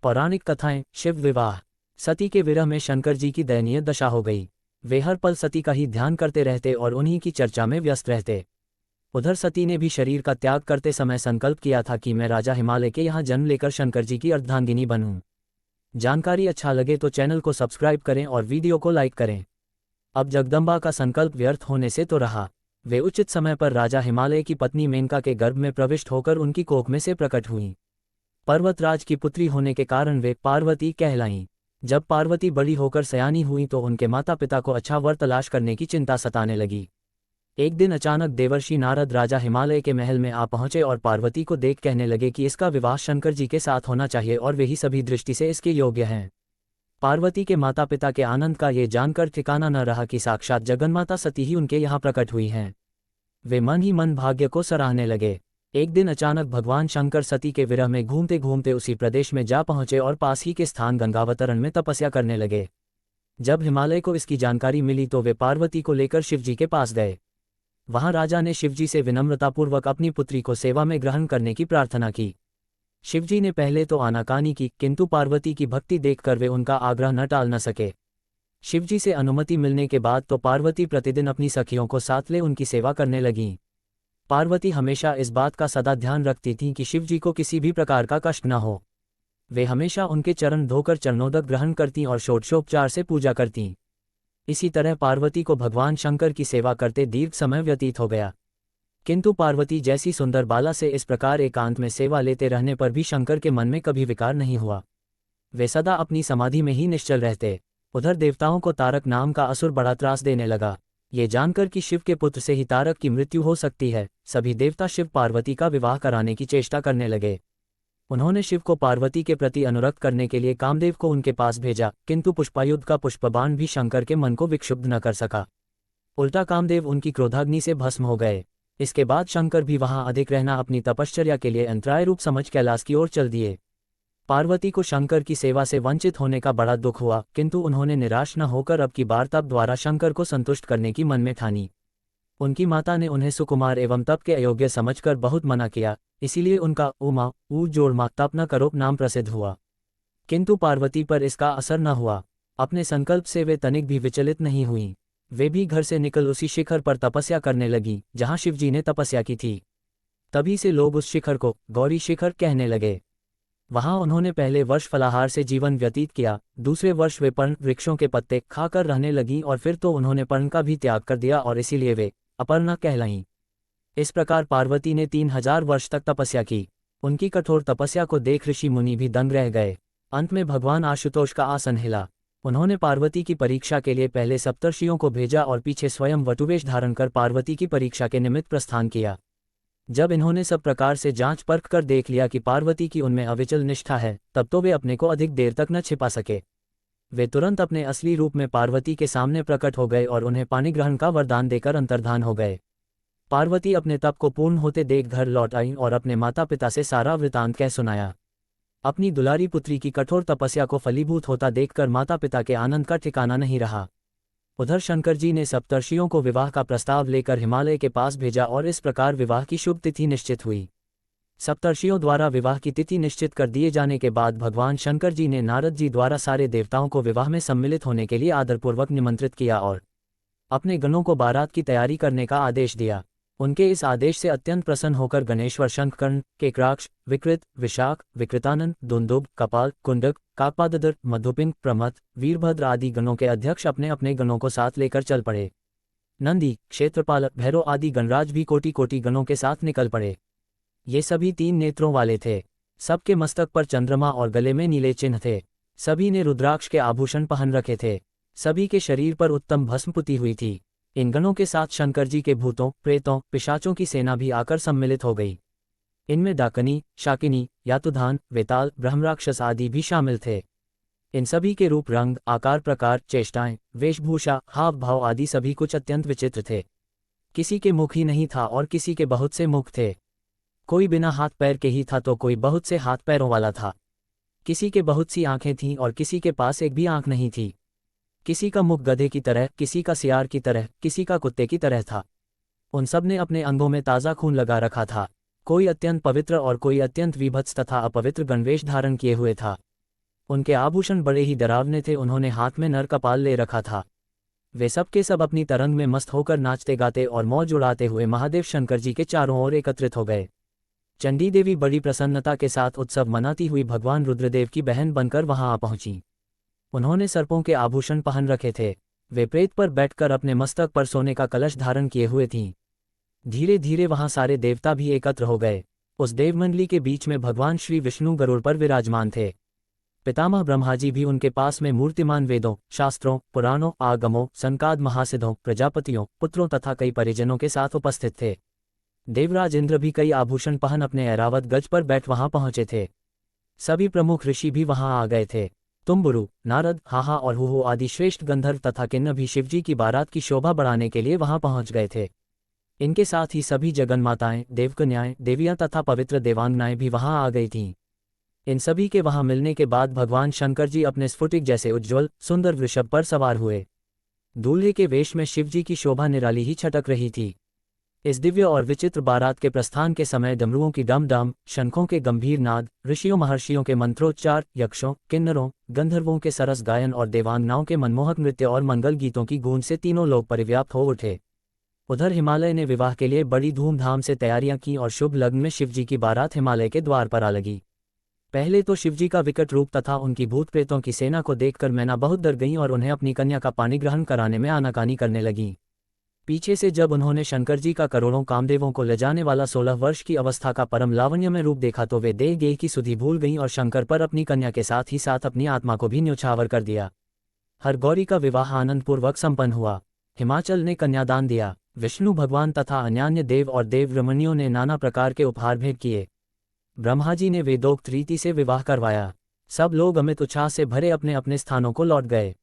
पौराणिक कथाएं। शिव विवाह। सती के विरह में शंकर जी की दयनीय दशा हो गई। वे हर पल सती का ही ध्यान करते रहते और उन्हीं की चर्चा में व्यस्त रहते। उधर सती ने भी शरीर का त्याग करते समय संकल्प किया था कि मैं राजा हिमालय के यहाँ जन्म लेकर शंकर जी की अर्धांगिनी बनूं। जानकारी अच्छा लगे तो चैनल को सब्सक्राइब करें और वीडियो को लाइक करें। अब जगदम्बा का संकल्प व्यर्थ होने से तो रहा। वे उचित समय पर राजा हिमालय की पत्नी मेनका के गर्भ में प्रविष्ट होकर उनकी कोख में से प्रकट हुईं। पर्वतराज की पुत्री होने के कारण वे पार्वती कहलाईं। जब पार्वती बड़ी होकर सयानी हुई तो उनके माता पिता को अच्छा वर तलाश करने की चिंता सताने लगी। एक दिन अचानक देवर्षि नारद राजा हिमालय के महल में आ पहुंचे और पार्वती को देख कहने लगे कि इसका विवाह शंकर जी के साथ होना चाहिए और वे ही सभी दृष्टि से इसके योग्य हैं। पार्वती के माता पिता के आनंद का ये जानकर ठिकाना न रहा कि साक्षात जगन्माता सती ही उनके यहाँ प्रकट हुई हैं। वे मन ही मन भाग्य को सराहने लगे। एक दिन अचानक भगवान शंकर सती के विरह में घूमते घूमते उसी प्रदेश में जा पहुंचे और पास ही के स्थान गंगावतरण में तपस्या करने लगे। जब हिमालय को इसकी जानकारी मिली तो वे पार्वती को लेकर शिवजी के पास गए। वहां राजा ने शिवजी से विनम्रतापूर्वक अपनी पुत्री को सेवा में ग्रहण करने की प्रार्थना की। शिवजी ने पहले तो आनाकानी की, किंतु पार्वती की भक्ति देखकर वे उनका आग्रह न टाल न सके। शिवजी से अनुमति मिलने के बाद तो पार्वती प्रतिदिन अपनी सखियों को साथ ले उनकी सेवा करने लगीं। पार्वती हमेशा इस बात का सदा ध्यान रखती थीं कि शिवजी को किसी भी प्रकार का कष्ट न हो। वे हमेशा उनके चरण धोकर चरणोदक ग्रहण करतीं और षोडशोपचार से पूजा करतीं। इसी तरह पार्वती को भगवान शंकर की सेवा करते दीर्घ समय व्यतीत हो गया। किंतु पार्वती जैसी सुंदर बाला से इस प्रकार एकांत में सेवा लेते रहने पर भी शंकर के मन में कभी विकार नहीं हुआ। वे सदा अपनी समाधि में ही निश्चल रहते। उधर देवताओं को तारक नाम का असुर बड़ा त्रास देने लगा। ये जानकर कि शिव के पुत्र से ही तारक की मृत्यु हो सकती है, सभी देवता शिव पार्वती का विवाह कराने की चेष्टा करने लगे। उन्होंने शिव को पार्वती के प्रति अनुरक्त करने के लिए कामदेव को उनके पास भेजा, किंतु पुष्पायुध का पुष्पबाण भी शंकर के मन को विक्षुब्ध न कर सका। उल्टा कामदेव उनकी क्रोधाग्नि से भस्म हो गए। इसके बाद शंकर भी वहां अधिक रहना अपनी तपश्चर्या के लिए अंतराय रूप समझ कैलाश की ओर चल दिए। पार्वती को शंकर की सेवा से वंचित होने का बड़ा दुख हुआ, किंतु उन्होंने निराश न होकर अब की बार तप द्वारा शंकर को संतुष्ट करने की मन में ठानी। उनकी माता ने उन्हें सुकुमार एवं तप के अयोग्य समझकर बहुत मना किया, इसीलिए उनका उमा ऊ जोड़मा तप न करो नाम प्रसिद्ध हुआ। किंतु पार्वती पर इसका असर न हुआ। अपने संकल्प से वे तनिक भी विचलित नहीं हुईं। वे भी घर से निकल उसी शिखर पर तपस्या करने लगीं जहां शिवजी ने तपस्या की थी। तभी से लोग उस शिखर को गौरी शिखर कहने लगे। वहां उन्होंने पहले वर्ष फलाहार से जीवन व्यतीत किया, दूसरे वर्ष वे पर्ण वृक्षों के पत्ते खाकर रहने लगीं और फिर तो उन्होंने पर्ण का भी त्याग कर दिया और इसीलिए वे अपर्णा कहलाईं। इस प्रकार पार्वती ने 3000 वर्ष तक तपस्या की। उनकी कठोर तपस्या को देख ऋषि मुनि भी दंग रह गए। अंत में भगवान आशुतोष का आसन हिला। उन्होंने पार्वती की परीक्षा के लिए पहले सप्तर्षियों को भेजा और पीछे स्वयं वटुवेश धारण कर पार्वती की परीक्षा के निमित्त प्रस्थान किया। जब इन्होंने सब प्रकार से जांच परख कर देख लिया कि पार्वती की उनमें अविचल निष्ठा है, तब तो वे अपने को अधिक देर तक न छिपा सके। वे तुरंत अपने असली रूप में पार्वती के सामने प्रकट हो गए और उन्हें पानी ग्रहण का वरदान देकर अंतर्धान हो गए। पार्वती अपने तप को पूर्ण होते देख घर लौट आईं और अपने माता पिता से सारा वृतांत कह सुनाया। अपनी दुलारी पुत्री की कठोर तपस्या को फलीभूत होता देखकर माता पिता के आनंद का ठिकाना नहीं रहा। उधर शंकर जी ने सप्तर्षियों को विवाह का प्रस्ताव लेकर हिमालय के पास भेजा और इस प्रकार विवाह की शुभ तिथि निश्चित हुई। सप्तर्षियों द्वारा विवाह की तिथि निश्चित कर दिए जाने के बाद भगवान शंकर जी ने नारद जी द्वारा सारे देवताओं को विवाह में सम्मिलित होने के लिए आदरपूर्वक निमंत्रित किया और अपने गणों को बारात की तैयारी करने का आदेश दिया। उनके इस आदेश से अत्यंत प्रसन्न होकर गणेश्वर शंखकर्ण, केकराक्ष, विकृत, विशाख, विकृतानंद, दुंदुभ, कपाल, कुंडक, काकपाददर, मधुपिंग, प्रमथ, वीरभद्र आदि गणों के अध्यक्ष अपने अपने गणों को साथ लेकर चल पड़े। नंदी, क्षेत्रपाल, भैरव आदि गणराज भी कोटि कोटि गणों के साथ निकल पड़े। ये सभी 3 नेत्रों वाले थे। सबके मस्तक पर चंद्रमा और गले में नीले चिन्ह थे। सभी ने रुद्राक्ष के आभूषण पहन रखे थे। सभी के शरीर पर उत्तम भस्म पुती हुई थी। इन गणों के साथ शंकर जी के भूतों, प्रेतों, पिशाचों की सेना भी आकर सम्मिलित हो गई। इनमें डाकनी, शाकिनी, यातुधान, वेताल, ब्रह्मराक्षस आदि भी शामिल थे। इन सभी के रूप, रंग, आकार, प्रकार, चेष्टाएं, वेशभूषा, हाव भाव आदि सभी कुछ अत्यंत विचित्र थे। किसी के मुख ही नहीं था और किसी के बहुत से मुख थे। कोई बिना हाथ पैर के ही था तो कोई बहुत से हाथ पैरों वाला था। किसी के बहुत सी आंखें थीं और किसी के पास एक भी आंख नहीं थी। किसी का मुख गधे की तरह, किसी का सियार की तरह, किसी का कुत्ते की तरह था। उन सब ने अपने अंगों में ताज़ा खून लगा रखा था। कोई अत्यंत पवित्र और कोई अत्यंत विभत्स तथा अपवित्र गणवेश धारण किए हुए था। उनके आभूषण बड़े ही डरावने थे, उन्होंने हाथ में नर कपाल ले रखा था। वे सब के सब अपनी तरंग में मस्त होकर नाचते गाते और मौज उड़ाते हुए महादेव शंकर जी के चारों ओर एकत्रित हो गए। चंडी देवी बड़ी प्रसन्नता के साथ उत्सव मनाती हुई भगवान रुद्रदेव की बहन बनकर वहां आ पहुंची। उन्होंने सर्पों के आभूषण पहन रखे थे। वे प्रेत पर बैठकर अपने मस्तक पर सोने का कलश धारण किए हुए थीं। धीरे धीरे वहां सारे देवता भी एकत्र हो गए। उस देवमंडली के बीच में भगवान श्री विष्णु गरुड़ पर विराजमान थे। पितामह ब्रह्मा जी भी उनके पास में मूर्तिमान वेदों, शास्त्रों, पुराणों, आगमों, संकाद महासिद्धों, प्रजापतियों, पुत्रों तथा कई परिजनों के साथ उपस्थित थे। देवराज इंद्र भी कई आभूषण पहन अपने ऐरावत गज पर बैठ वहां पहुंचे थे। सभी प्रमुख ऋषि भी वहां आ गए थे। तुम्बुरु, नारद, हाहा और हुहु आदि श्रेष्ठ गंधर्व तथा किन्नर भी शिवजी की बारात की शोभा बढ़ाने के लिए वहां पहुंच गए थे। इनके साथ ही सभी जगन्माताएं, देवकन्याएं, देवियां तथा पवित्र देवांगनाएं भी वहां आ गई थीं। इन सभी के वहां मिलने के बाद भगवान शंकर जी अपने स्फुटिक जैसे उज्ज्वल सुंदर वृषभ पर सवार हुए। दूल्हे के वेश में शिवजी की शोभा निराली ही छटक रही थी। इस दिव्य और विचित्र बारात के प्रस्थान के समय डमरुओं की डम डम, शंखों के गंभीर नाद, ऋषियों महर्षियों के मंत्रोच्चार, यक्षों, किन्नरों, गंधर्वों के सरस गायन और देवांगनाओं के मनमोहक नृत्य और मंगल गीतों की गूंज से तीनों लोग परिव्याप्त हो उठे। उधर हिमालय ने विवाह के लिए बड़ी धूमधाम से तैयारियां की और शुभ लग्न में शिवजी की बारात हिमालय के द्वार पर आ लगी। पहले तो शिवजी का विकट रूप तथा उनकी भूत प्रेतों की सेना को देखकर मैना बहुत डर गईं और उन्हें अपनी कन्या का पानी ग्रहण कराने में आनाकानी करने लगीं। पीछे से जब उन्होंने शंकर जी का करोड़ों कामदेवों को ले जाने वाला 16 वर्ष की अवस्था का परम लावण्यमय रूप देखा तो वे देह गेह की सुधि भूल गईं और शंकर पर अपनी कन्या के साथ ही साथ अपनी आत्मा को भी न्यौछावर कर दिया। हर गौरी का विवाह आनंदपूर्वक संपन्न हुआ। हिमाचल ने कन्यादान दिया। विष्णु भगवान तथा अन्यान्य देव और देव रमणियों ने नाना प्रकार के उपहार भेंट किए। ब्रह्मा जी ने वेदोक्त रीति से विवाह करवाया। सब लोग अमित उत्साह से भरे अपने अपने स्थानों को लौट गए।